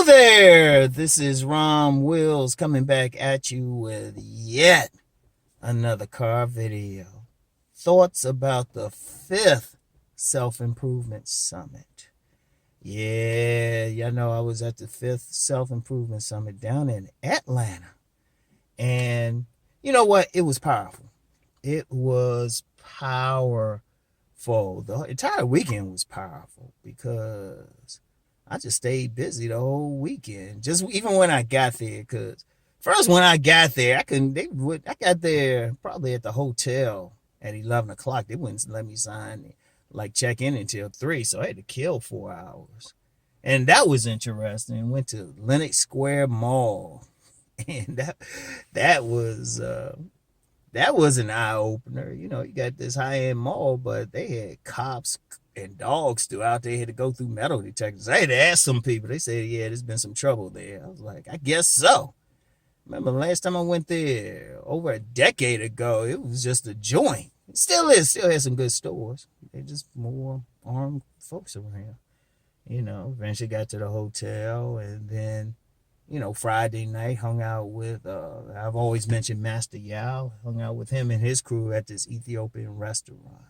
there, this is Rom Wills coming back at you with yet another car video. Thoughts about the 5th Self-Improvement Summit. Yeah, y'all know I was at the 5th Self-Improvement Summit down in Atlanta. And you know what? It was powerful. It was powerful. The entire weekend was powerful because I just stayed busy the whole weekend. Just even when I got there, because first when I got there, I got there probably at the hotel at 11 o'clock. They wouldn't let me check in until 3, so I had to kill 4 hours. And that was interesting. Went to Lenox Square Mall, and that was an eye opener. You know, you got this high end mall, but they had cops and dogs throughout. They had to go through metal detectors. I had to ask some people. They said, yeah, there's been some trouble there. I was like, I guess so. Remember the last time I went there over a decade ago, it was just a joint. It still is, still has some good stores. They're just more armed folks around. You know, eventually got to the hotel, and then, you know, Friday night hung out with, I've always mentioned Master Yao, hung out with him and his crew at this Ethiopian restaurant.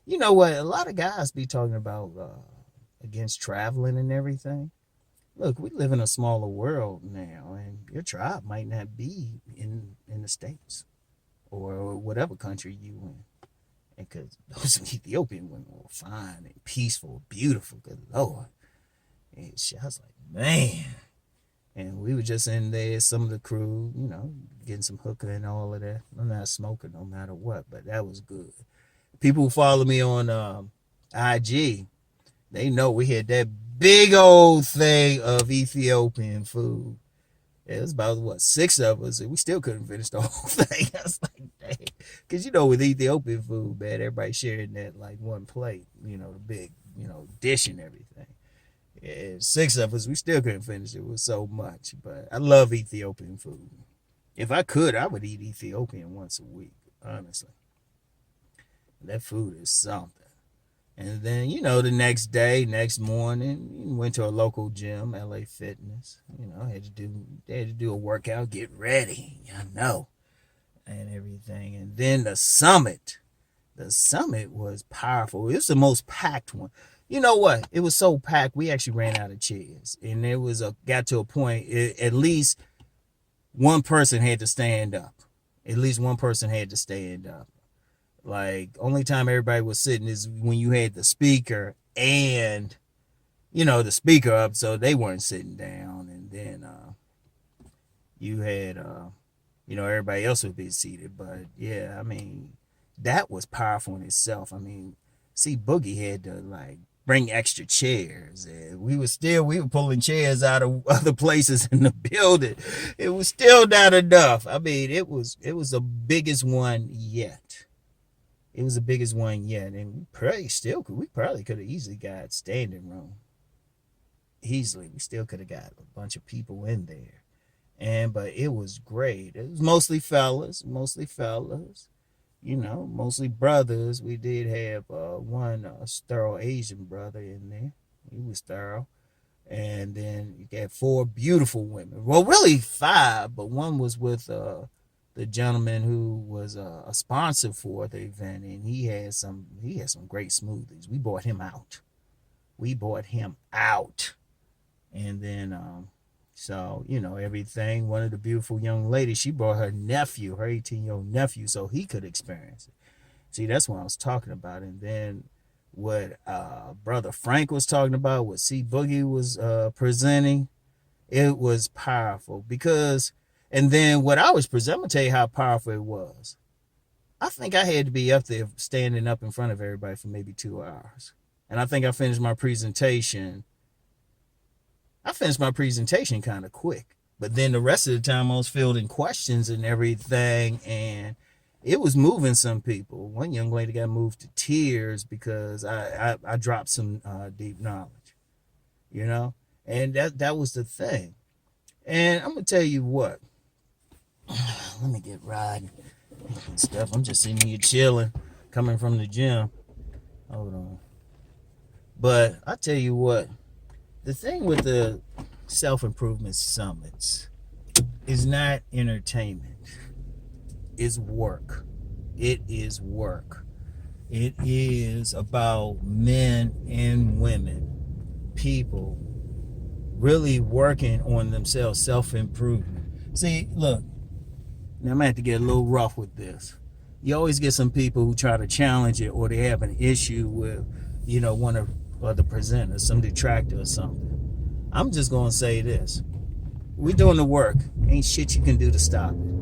You know what? A lot of guys be talking about against traveling and everything. Look, we live in a smaller world now, and your tribe might not be in the States or whatever country you in. And because those Ethiopian women were fine and peaceful, beautiful, good Lord. And I was like, man. And we were just in there, some of the crew, you know, getting some hookah and all of that. I'm not smoking no matter what, but that was good. People who follow me on IG, they know we had that big old thing of Ethiopian food. It was about, 6 of us, and we still couldn't finish the whole thing. I was like, dang. Because, you know, with Ethiopian food, man, everybody sharing that, like, one plate, you know, the big, you know, dish and everything. Yeah, 6 of us, we still couldn't finish it. It was so much. But I love Ethiopian food. If I could, I would eat Ethiopian once a week, honestly. That food is something. And then, you know, the next morning, went to a local gym, LA Fitness. You know, they had to do a workout, get ready, you know, and everything. And then the summit was powerful. It was the most packed one. You know what? It was so packed, we actually ran out of chairs. And it got to a point, at least one person had to stand up. At least one person had to stand up. Like, only time everybody was sitting is when you had the speaker and, you know, the speaker up, so they weren't sitting down. And then you had, you know, everybody else would be seated. But, yeah, I mean, that was powerful in itself. I mean, see, Boogie had to, like, bring extra chairs. And we were pulling chairs out of other places in the building. It was still not enough. I mean, it was the biggest one yet. It was the biggest one yet, and we probably could have easily got standing room. Easily, we still could have got a bunch of people in there, but it was great. It was mostly fellas, you know, mostly brothers. We did have one thorough Asian brother in there. He was thorough, and then you got 4 beautiful women. Well, really 5, but one was with the gentleman who was a sponsor for the event, and he had some great smoothies. We bought him out. And then so, you know, everything. One of the beautiful young ladies, she brought her 18-year-old nephew, so he could experience it. See, that's what I was talking about. And then what Brother Frank was talking about, what C Boogie was presenting, it was powerful. Because and then what I was presenting, I'm going to tell you how powerful it was. I think I had to be up there standing up in front of everybody for maybe 2 hours. And I think I finished my presentation kind of quick. But then the rest of the time I was fielding questions and everything, and it was moving some people. One young lady got moved to tears because I dropped some deep knowledge, you know? And that was the thing. And I'm going to tell you what. Let me get riding and stuff. I'm just sitting here chilling, coming from the gym. Hold on. But I tell you what, the thing with the self-improvement summits is not entertainment. It's work. It is work. It is about men and women, people really working on themselves, self-improvement. See, look, now I'm going to have to get a little rough with this. You always get some people who try to challenge it, or they have an issue with, one of the presenters, some detractor or something. I'm just going to say this. We're doing the work. Ain't shit you can do to stop it.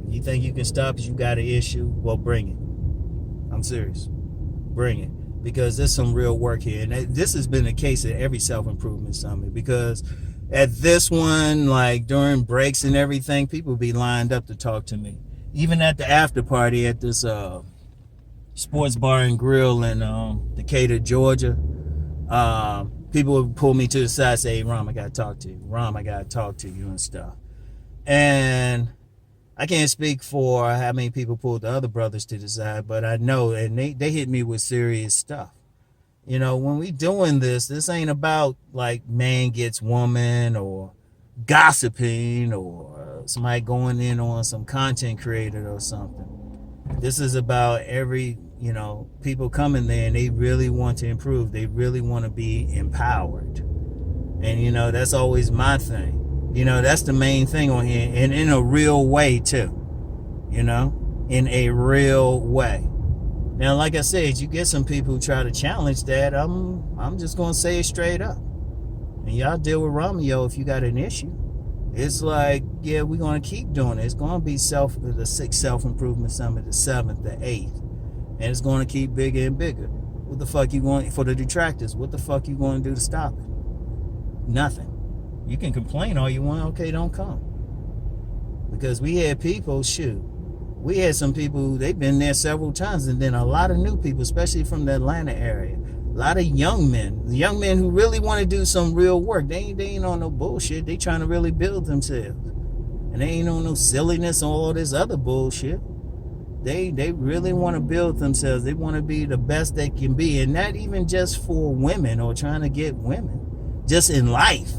You think you can stop it? You got an issue? Well, bring it. I'm serious. Bring it. Because there's some real work here. And this has been the case at every self-improvement summit. Because at this one, like during breaks and everything, people be lined up to talk to me. Even at the after party at this sports bar and grill in Decatur, Georgia, people would pull me to the side and say, hey, Rom, I got to talk to you. Rom, I got to talk to you and stuff. And I can't speak for how many people pulled the other brothers to the side, but I know, and they hit me with serious stuff. When we doing this ain't about like man gets woman or gossiping or somebody going in on some content creator or something. This is about every, people coming there and they really want to improve. They really want to be empowered. And, that's always my thing. That's the main thing on here, and in a real way too, in a real way. Now, like I said, you get some people who try to challenge that. I'm just going to say it straight up. And y'all deal with Romeo if you got an issue. It's like, yeah, we're going to keep doing it. It's going to be the 6th self-improvement summit, the 7th, the 8th. And it's going to keep bigger and bigger. What the fuck you going, for the detractors, what the fuck you going to do to stop it? Nothing. You can complain all you want, okay, don't come. Because we had people, we had some people, they've been there several times, and then a lot of new people, especially from the Atlanta area. A lot of young men who really want to do some real work. They ain't on no bullshit. They trying to really build themselves. And they ain't on no silliness or all this other bullshit. They really want to build themselves. They want to be the best they can be. And not even just for women or trying to get women. Just in life.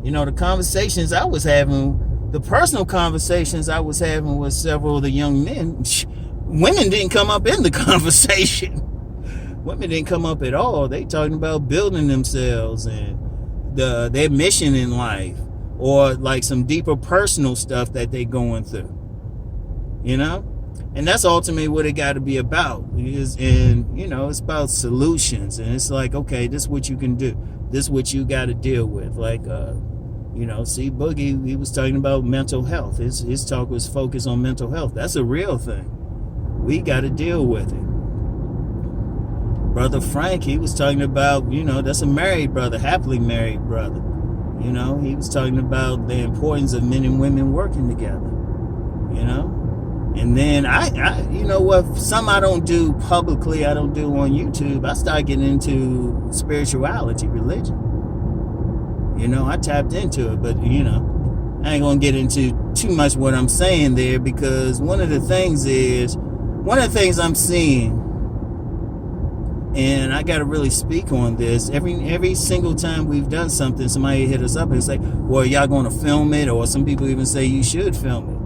The conversations I was having, the personal conversations I was having with several of the young men, women didn't come up in the conversation. Women didn't come up at all. They talking about building themselves and their mission in life, or like some deeper personal stuff that they going through. And that's ultimately what it got to be about. It's about solutions. And it's like, okay, this is what you can do. This is what you got to deal with. Like, see, Boogie, he was talking about mental health. His talk was focused on mental health. That's a real thing. We got to deal with it. Brother Frank, he was talking about, that's a married brother, happily married brother. He was talking about the importance of men and women working together. And then some I don't do publicly, I don't do on YouTube. I started getting into spirituality, religion. I tapped into it, but I ain't gonna get into too much what I'm saying there, because one of the things I'm seeing, and I gotta really speak on this, every single time we've done something, somebody hit us up and say, well, y'all gonna film it? Or some people even say you should film it.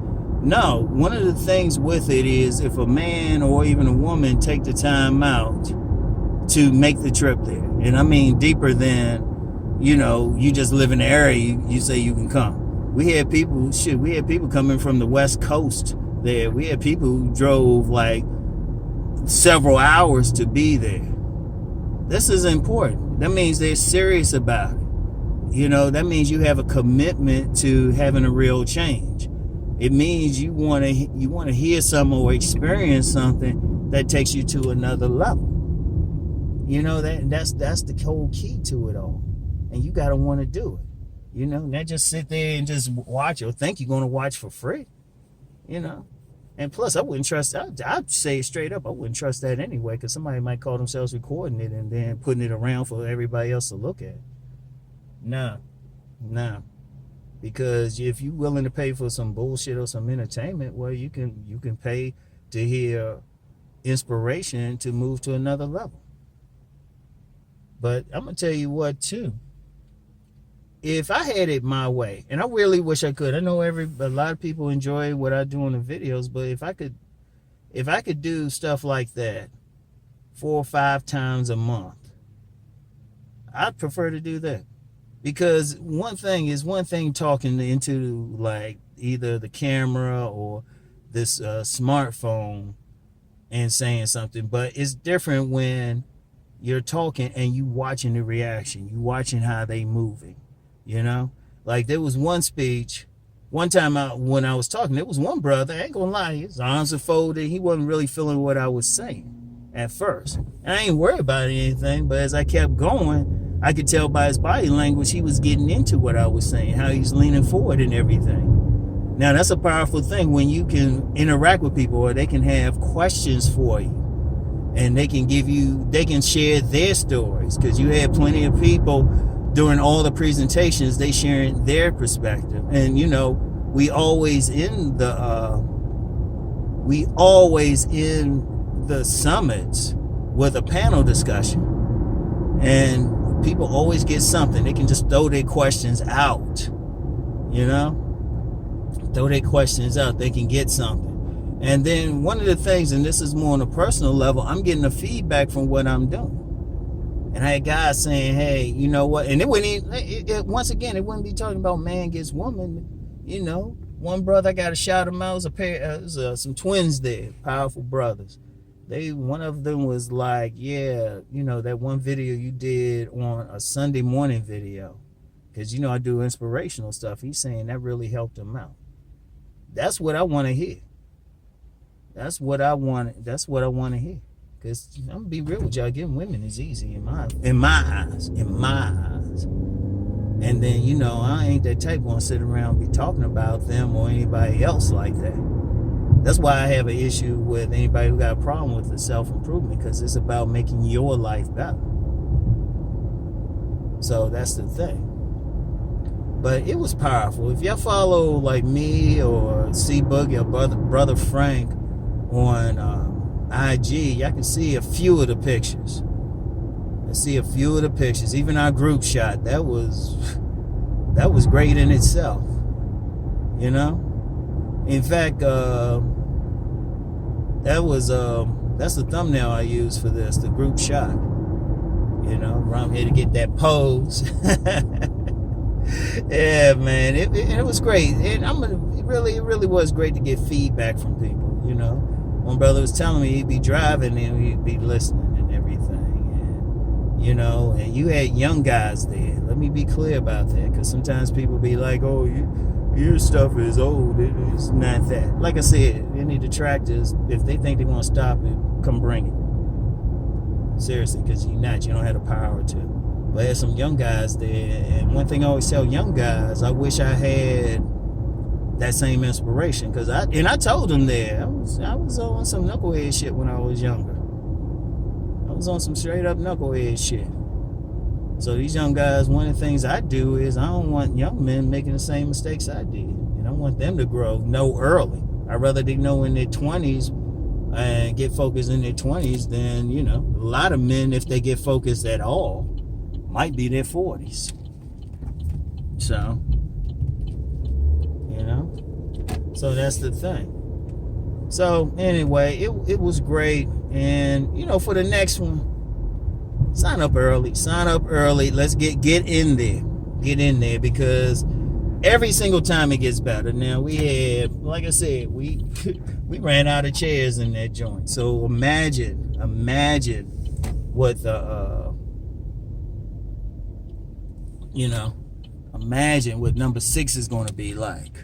No, one of the things with it is, if a man or even a woman take the time out to make the trip there, and I mean deeper than, you just live in the area, you say you can come. We had people coming from the West Coast there. We had people who drove like several hours to be there. This is important. That means they're serious about it. That means you have a commitment to having a real change. It means you want to hear something or experience something that takes you to another level. That's the whole key to it all. And you got to want to do it. Not just sit there and just watch or think you're going to watch for free. And plus, I wouldn't trust, I'd say it straight up, I wouldn't trust that anyway, because somebody might call themselves recording it and then putting it around for everybody else to look at. No. Because if you're willing to pay for some bullshit or some entertainment, well, you can pay to hear inspiration to move to another level. But I'm going to tell you what, too. if I had it my way, and I really wish I could. I know a lot of people enjoy what I do on the videos, but if I could do stuff like that 4 or 5 times a month, I'd prefer to do that. Because one thing talking into like either the camera or this smartphone and saying something, but it's different when you're talking and you watching the reaction, you watching how they moving, you know. Like there was one speech, one time when I was talking, there was one brother, I ain't gonna lie, his arms are folded, he wasn't really feeling what I was saying at first. And I ain't worried about anything, but as I kept going, I could tell by his body language he was getting into what I was saying, how he's leaning forward and everything. Now that's a powerful thing when you can interact with people or they can have questions for you and they can share their stories, because you had plenty of people during all the presentations, they sharing their perspective. And you know, we always in the summits with a panel discussion, and people always get something. They can just throw their questions out, you know, they can get something. And then one of the things, and this is more on a personal level, I'm getting the feedback from what I'm doing. And I had guys saying, hey, you know what, and it wouldn't once again, it wouldn't be talking about man gets woman. You know, one brother, I got to shout him out, some twins there, powerful brothers. One of them was like, yeah, you know, that one video you did on a Sunday morning video, because, you know, I do inspirational stuff. He's saying that really helped him out. That's what I want to hear. That's what I want to hear. Because I'm going to be real with y'all, getting women is easy in my eyes. And then, you know, I ain't that type going to sit around and be talking about them or anybody else like that. That's why I have an issue with anybody who got a problem with the self-improvement, because it's about making your life better. So that's the thing. But it was powerful. If y'all follow like me or C-Boogie or brother Frank on IG, y'all can see a few of the pictures. Even our group shot, that was great in itself. You know? In fact, that's the thumbnail I use for this, the group shot. You know, I'm here to get that pose. Yeah, man, it was great. And it really was great to get feedback from people. You know, one brother was telling me he'd be driving and he'd be listening and everything, and you know, and you had young guys there. Let me be clear about that, because sometimes people be like, oh, your stuff is old. It's not that. Like I said, any detractors, if they think they want to stop it, come bring it. Seriously, because you don't have the power to. But there's some young guys there, and one thing I always tell young guys, I wish I had that same inspiration, because I told them there, I was on some knucklehead shit when I was younger. I was on some straight up knucklehead shit. So these young guys, one of the things I do is I don't want young men making the same mistakes I did. And I want them to know early. I'd rather they know in their 20s and get focused in their 20s than, you know, a lot of men, if they get focused at all, might be their 40s. So, you know, so that's the thing. So anyway, it was great. And, you know, for the next one, sign up early. Let's get in there, because every single time it gets better. Now we had, like I said, we ran out of chairs in that joint. So imagine what the imagine what number 6 is going to be like.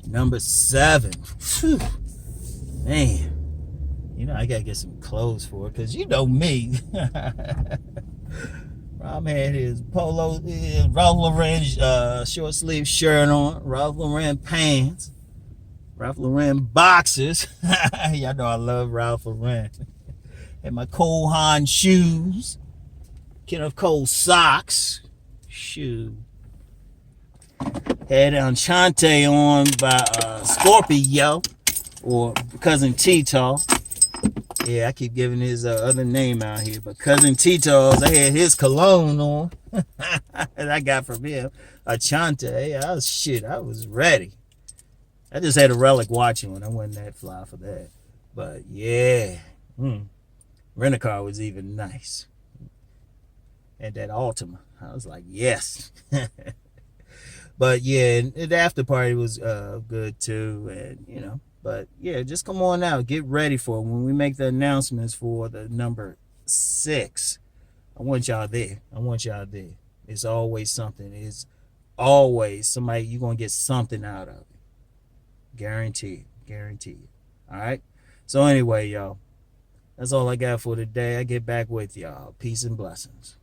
Number 7, whew, man. You know, I gotta get some clothes for it, because you know me. Rom had his polo, Ralph Lauren short sleeve shirt on, Ralph Lauren pants, Ralph Lauren boxers. Y'all know I love Ralph Lauren. And my Cole Haan shoes, Kenneth Cole socks, shoe. Had Enchante on by Scorpio, or Cousin T-Tall. Yeah, I keep giving his other name out here, but Cousin Tito's, I had his cologne on that I got from him. Achante, I was ready. I just had a relic watching when I wasn't that fly for that. But yeah, Rent-A-Car was even nice. And that Altima, I was like, yes. But yeah, the after party was good too, and but yeah, just come on out, get ready for it. When we make the announcements for the number 6. I want y'all there. It's always something. It's always somebody you're gonna get something out of it. Guaranteed. All right. So anyway, y'all, that's all I got for today. I get back with y'all. Peace and blessings.